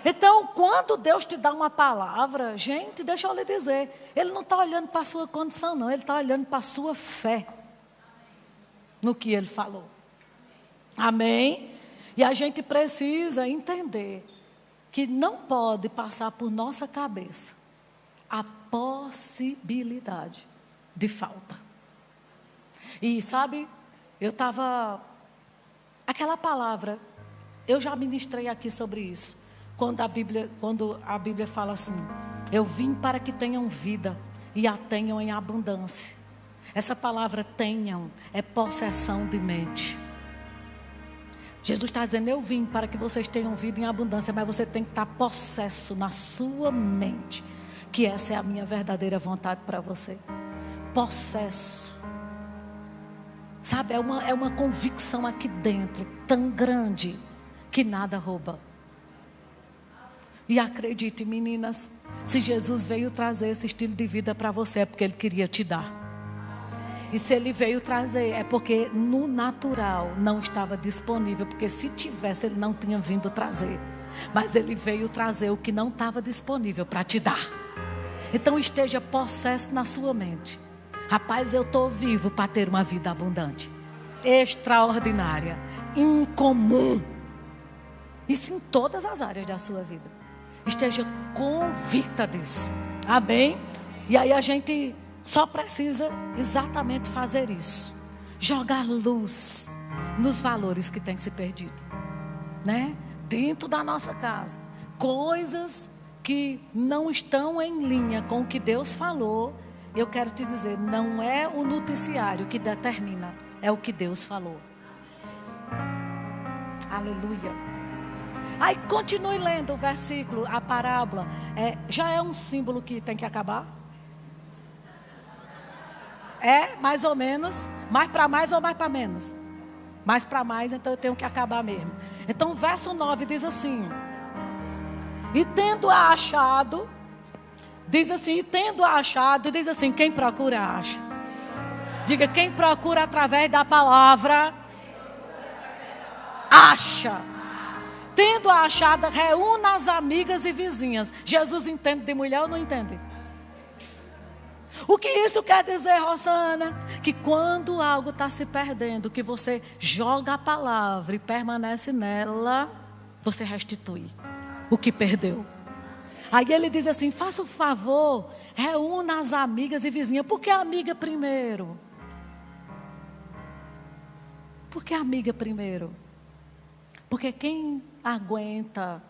Então, quando Deus te dá uma palavra, gente, deixa eu lhe dizer, Ele não está olhando para a sua condição, não, Ele está olhando para a sua fé no que Ele falou. Amém? E a gente precisa entender que não pode passar por nossa cabeça a possibilidade de falta. E sabe, aquela palavra, eu já ministrei aqui sobre isso. Quando a Bíblia fala assim, eu vim para que tenham vida e a tenham em abundância. Essa palavra tenham é possessão de mente. Jesus está dizendo, eu vim para que vocês tenham vida em abundância, mas você tem que estar possesso na sua mente. que essa é a minha verdadeira vontade para você. Possesso. Sabe, é uma convicção aqui dentro, tão grande, que nada rouba. E acredite, meninas, se Jesus veio trazer esse estilo de vida para você, é porque Ele queria te dar. E se Ele veio trazer, é porque no natural não estava disponível, porque se tivesse, Ele não tinha vindo trazer. Mas Ele veio trazer o que não estava disponível para te dar. Então esteja possesso na sua mente. Rapaz, eu estou vivo para ter uma vida abundante, extraordinária, incomum. Isso em todas as áreas da sua vida. Esteja convicta disso. Amém? E aí a gente só precisa exatamente fazer isso. Jogar luz nos valores que têm se perdido, né? Dentro da nossa casa. Coisas que não estão em linha com o que Deus falou. Eu quero te dizer, não é o noticiário que determina, é o que Deus falou. Aleluia. Aí continue lendo o versículo, a parábola. Já é um símbolo que tem que acabar? É, mais ou menos. Mais para mais ou mais para menos? Mais para mais, então eu tenho que acabar mesmo. Então o verso 9 diz assim: e tendo-a achado, diz assim, diz assim, quem procura acha. Diga, quem procura através da palavra, acha. Tendo a achada, reúna as amigas e vizinhas. Jesus entende de mulher ou não entende? O que isso quer dizer, Rosana? Que quando algo está se perdendo, que você joga a palavra e permanece nela, você restitui o que perdeu. Aí ele diz assim, faça o favor, reúna as amigas e vizinhas. Por que amiga primeiro? Por que amiga primeiro? Porque quem aguenta,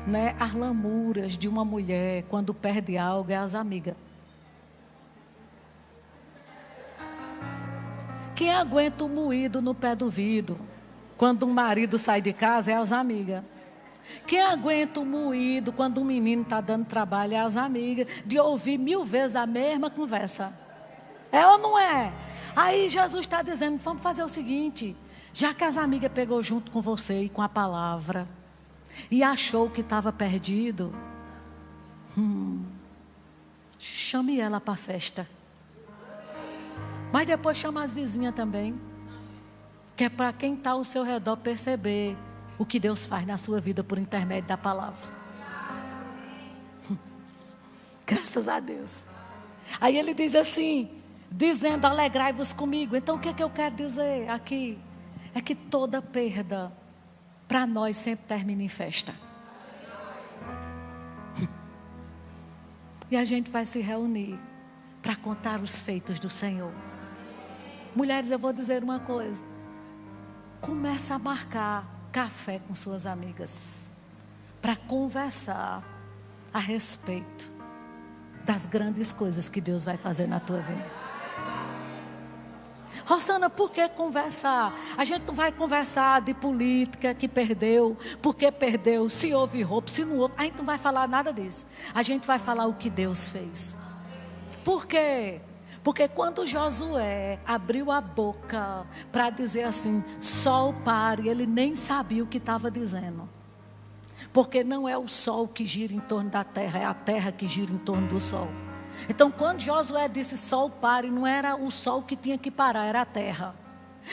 né, as lamuras de uma mulher quando perde algo é as amigas. Quem aguenta o moído no pé do vidro quando um marido sai de casa é as amigas. Quem aguenta o moído quando um menino está dando trabalho é as amigas, de ouvir 1000 vezes a mesma conversa. É ou não é? Aí Jesus está dizendo, vamos fazer o seguinte, já que as amigas pegou junto com você e com a palavra, e achou que estava perdido, chame ela para a festa. Mas depois chama as vizinhas também, que é para quem está ao seu redor perceber o que Deus faz na sua vida por intermédio da palavra. Graças a Deus. Aí ele diz assim, dizendo, alegrai-vos comigo. Então o que é que eu quero dizer aqui? É que toda perda, para nós, sempre termina em festa. E a gente vai se reunir para contar os feitos do Senhor. Mulheres, eu vou dizer uma coisa. Começa a marcar café com suas amigas, para conversar a respeito das grandes coisas que Deus vai fazer na tua vida. Rosana, por que conversar? A gente não vai conversar de política que perdeu, por que perdeu, se houve roubo, se não houve. A gente não vai falar nada disso. A gente vai falar o que Deus fez. Por quê? Porque quando Josué abriu a boca para dizer assim, sol pare, ele nem sabia o que estava dizendo. Porque não é o sol que gira em torno da terra, é a terra que gira em torno do sol. Então quando Josué disse sol pare, não era o sol que tinha que parar, era a terra.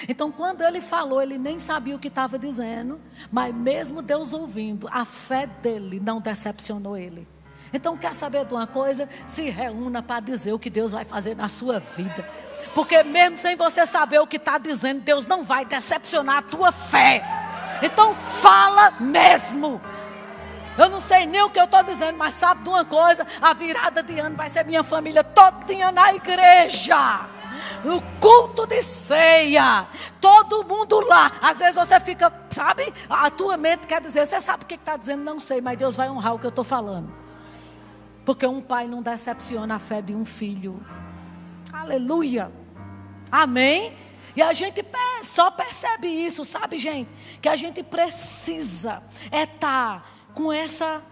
Então quando ele falou, ele nem sabia o que estava dizendo, mas mesmo Deus ouvindo, a fé dele não decepcionou ele. Então quer saber de uma coisa? Se reúna para dizer o que Deus vai fazer na sua vida. Porque mesmo sem você saber o que está dizendo, Deus não vai decepcionar a tua fé. Então fala mesmo. Eu não sei nem o que eu estou dizendo, mas sabe de uma coisa? A virada de ano vai ser minha família todinha na igreja. No culto de ceia, todo mundo lá. Às vezes você fica, sabe? A tua mente quer dizer, você sabe o que está dizendo? Não sei, mas Deus vai honrar o que eu estou falando. Porque um pai não decepciona a fé de um filho. Aleluia. Amém? E a gente só percebe isso, sabe, gente? Que a gente precisa estar com essa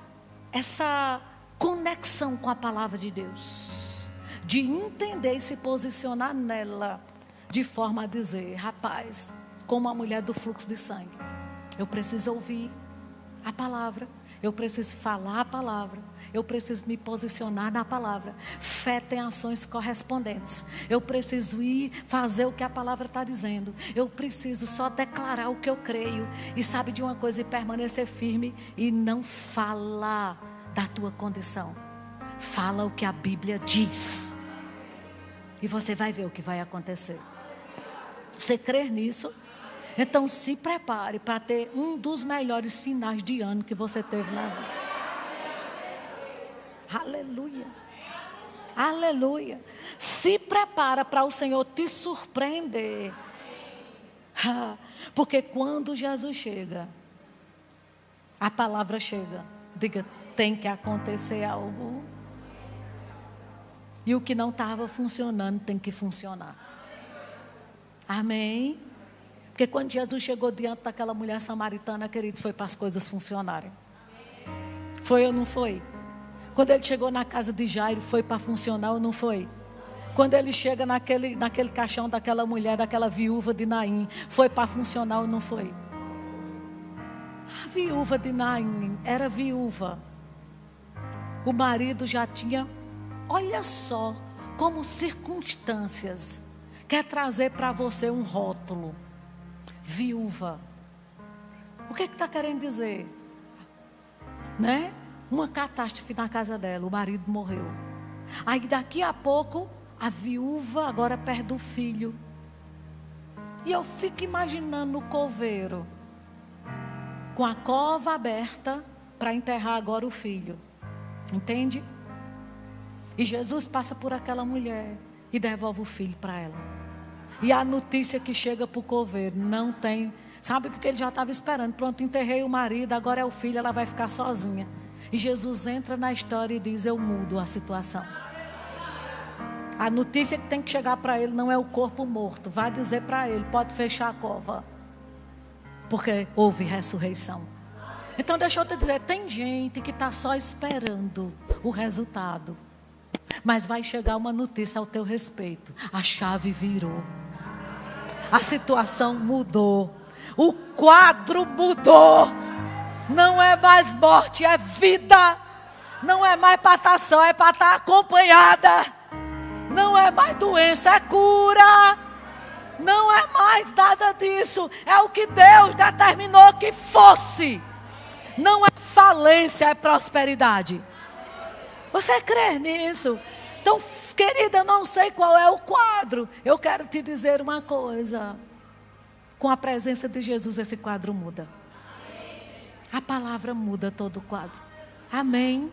conexão com a palavra de Deus, de entender e se posicionar nela, de forma a dizer: rapaz, como a mulher do fluxo de sangue, eu preciso ouvir a palavra, eu preciso falar a palavra, eu preciso me posicionar na palavra. Fé tem ações correspondentes. Eu preciso ir fazer o que a palavra está dizendo. Eu preciso só declarar o que eu creio. E sabe de uma coisa? E permanecer firme e não falar da tua condição. Fala o que a Bíblia diz. E você vai ver o que vai acontecer. Você crê nisso? Então se prepare para ter um dos melhores finais de ano que você teve na vida. Aleluia. Aleluia. Se prepara para o Senhor te surpreender. Porque quando Jesus chega, a palavra chega. Diga, tem que acontecer algo. E o que não estava funcionando tem que funcionar. Amém? Porque quando Jesus chegou diante daquela mulher samaritana, queridos, foi para as coisas funcionarem. Foi ou não foi? Quando ele chegou na casa de Jairo, foi para funcionar ou não foi? Quando ele chega naquele caixão daquela mulher, daquela viúva de Naim, foi para funcionar ou não foi? A viúva de Naim era viúva. O marido já tinha, olha só, como circunstâncias, quer trazer para você um rótulo. Viúva. O que está querendo dizer? Né? Uma catástrofe na casa dela, o marido morreu. Aí daqui a pouco, a viúva agora perde o filho. E eu fico imaginando o coveiro, com a cova aberta, para enterrar agora o filho. Entende? E Jesus passa por aquela mulher e devolve o filho para ela. E a notícia que chega para o coveiro, não tem, sabe, porque ele já estava esperando, pronto, enterrei o marido, agora é o filho, ela vai ficar sozinha. E Jesus entra na história e diz: eu mudo a situação. A notícia que tem que chegar para ele não é o corpo morto, vai dizer para ele: pode fechar a cova, porque houve ressurreição. Então deixa eu te dizer, tem gente que está só esperando o resultado, mas vai chegar uma notícia ao teu respeito: a chave virou. A situação mudou. O quadro mudou. Não é mais morte, é vida. Não é mais para estar só, é para estar acompanhada. Não é mais doença, é cura. Não é mais nada disso. É o que Deus determinou que fosse. Não é falência, é prosperidade. Você crê nisso? Então, querida, eu não sei qual é o quadro. Eu quero te dizer uma coisa. Com a presença de Jesus, esse quadro muda. A palavra muda todo o quadro. Amém.